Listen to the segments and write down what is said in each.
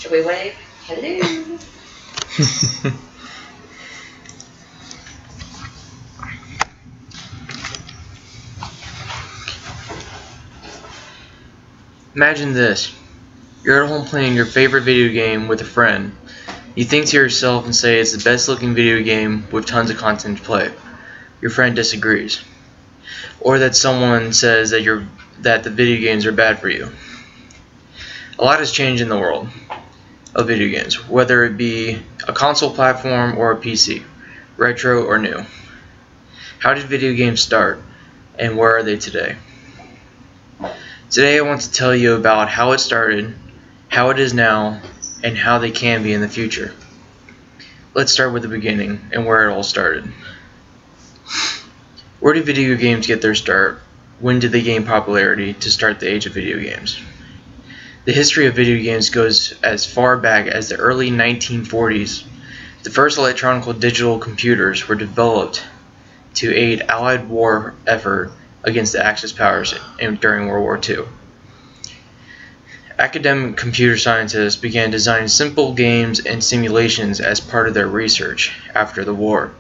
Should we wave? Hello. Imagine this. You're at home playing your favorite video game with a friend. You think to yourself and say it's the best looking video game with tons of content to play. Your friend disagrees. Or that someone says that the video games are bad for you. A lot has changed in the world of video games, whether it be a console platform or a PC, retro or new. How did video games start, and where are they today? Today I want to tell you about how it started, how it is now, and how they can be in the future. Let's start with the beginning and where it all started. Where did video games get their start? When did they gain popularity to start the age of video games? The history of video games goes as far back as the early 1940s. The first electronic digital computers were developed to aid Allied war effort against the Axis powers during World War II. Academic computer scientists began designing simple games and simulations as part of their research after the war.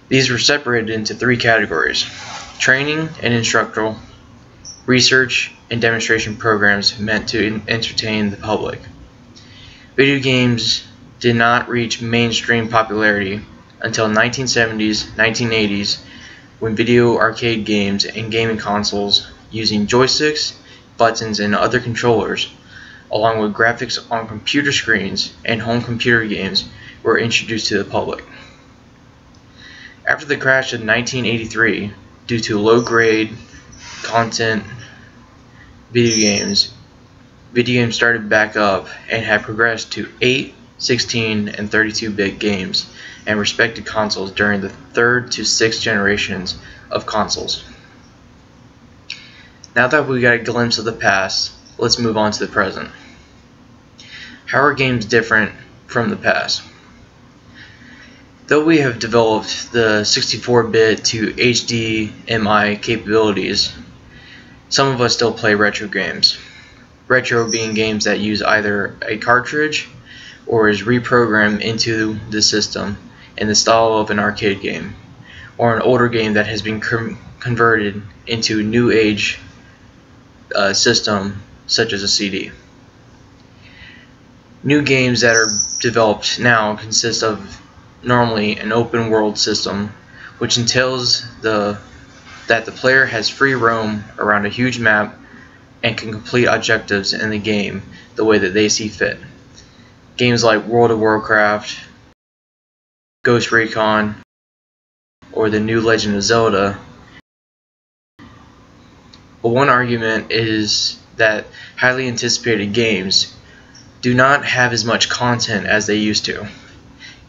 These were separated into three categories: training and instructional, research, and demonstration programs meant to entertain the public. Video games did not reach mainstream popularity until 1970s, 1980s, when video arcade games and gaming consoles using joysticks, buttons, and other controllers, along with graphics on computer screens and home computer games, were introduced to the public. After the crash of 1983, due to low-grade content video games started back up and had progressed to 8, 16, and 32-bit games and respected consoles during the 3rd to 6th generations of consoles. Now that we got a glimpse of the past, let's move on to the present. How are games different from the past? Though we have developed the 64-bit to HDMI capabilities, some of us still play retro games. Retro being games that use either a cartridge or is reprogrammed into the system in the style of an arcade game, or an older game that has been converted into a new age system such as a CD. New games that are developed now consist of normally an open world system, which entails that the player has free roam around a huge map and can complete objectives in the game the way that they see fit. Games like World of Warcraft, Ghost Recon, or the new Legend of Zelda. But one argument is that highly anticipated games do not have as much content as they used to.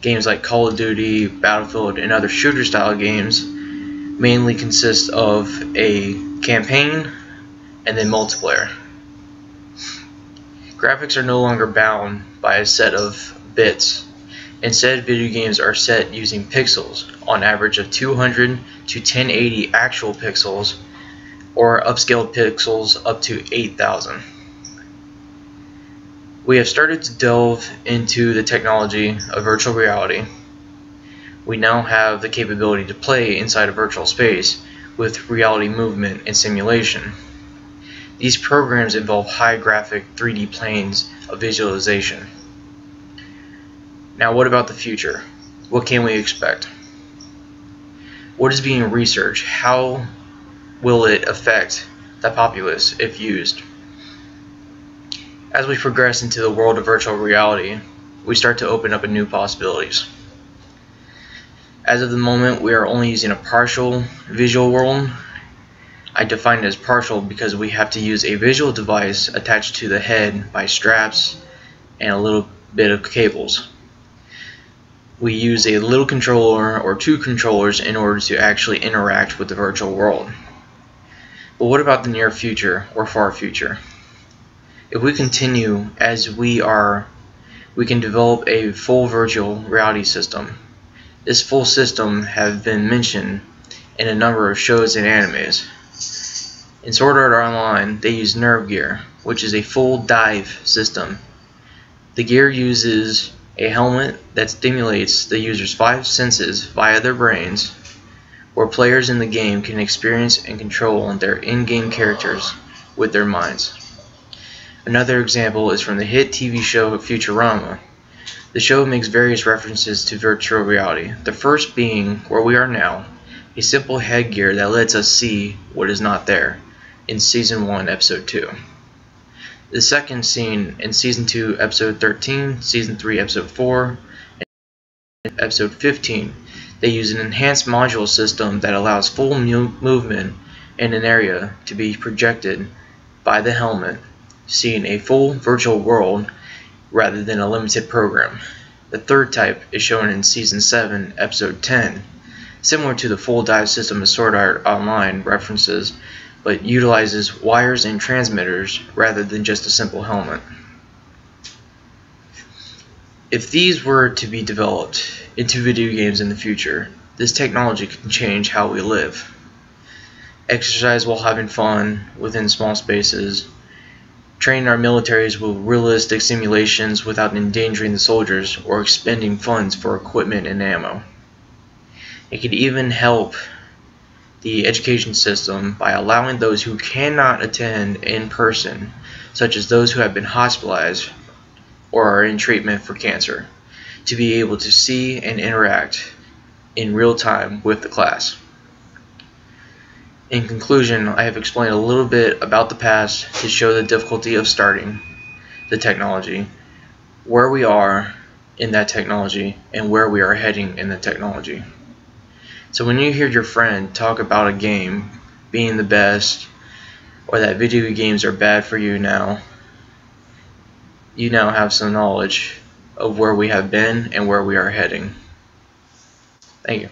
Games like Call of Duty, Battlefield, and other shooter style games mainly consist of a campaign and then multiplayer. Graphics are no longer bound by a set of bits. Instead, video games are set using pixels, on average of 200 to 1080 actual pixels, or upscaled pixels up to 8,000. We have started to delve into the technology of virtual reality. We now have the capability to play inside a virtual space with reality movement and simulation. These programs involve high graphic 3D planes of visualization. Now, what about the future? What can we expect? What is being researched? How will it affect the populace if used? As we progress into the world of virtual reality, we start to open up new possibilities. As of the moment, we are only using a partial visual world. I define it as partial because we have to use a visual device attached to the head by straps and a little bit of cables. We use a little controller or two controllers in order to actually interact with the virtual world. But what about the near future or far future? If we continue as we are, we can develop a full virtual reality system. This full system has been mentioned in a number of shows and animes. In Sword Art Online, they use Nerve Gear, which is a full dive system. The gear uses a helmet that stimulates the user's 5 senses via their brains, where players in the game can experience and control their in-game characters with their minds. Another example is from the hit TV show Futurama. The show makes various references to virtual reality, the first being where we are now, a simple headgear that lets us see what is not there, in Season 1, Episode 2. The second scene in Season 2, Episode 13, Season 3, Episode 4, and Episode 15, they use an enhanced module system that allows full movement in an area to be projected by the helmet, seeing a full virtual world rather than a limited program. The third type is shown in Season 7, Episode 10, similar to the full dive system of Sword Art Online references, but utilizes wires and transmitters rather than just a simple helmet. If these were to be developed into video games in the future, this technology can change how we live. Exercise while having fun within small spaces, train our militaries with realistic simulations without endangering the soldiers or expending funds for equipment and ammo. It could even help the education system by allowing those who cannot attend in person, such as those who have been hospitalized or are in treatment for cancer, to be able to see and interact in real time with the class. In conclusion, I have explained a little bit about the past to show the difficulty of starting the technology, where we are in that technology, and where we are heading in the technology. So when you hear your friend talk about a game being the best, or that video games are bad for you now, you now have some knowledge of where we have been and where we are heading. Thank you.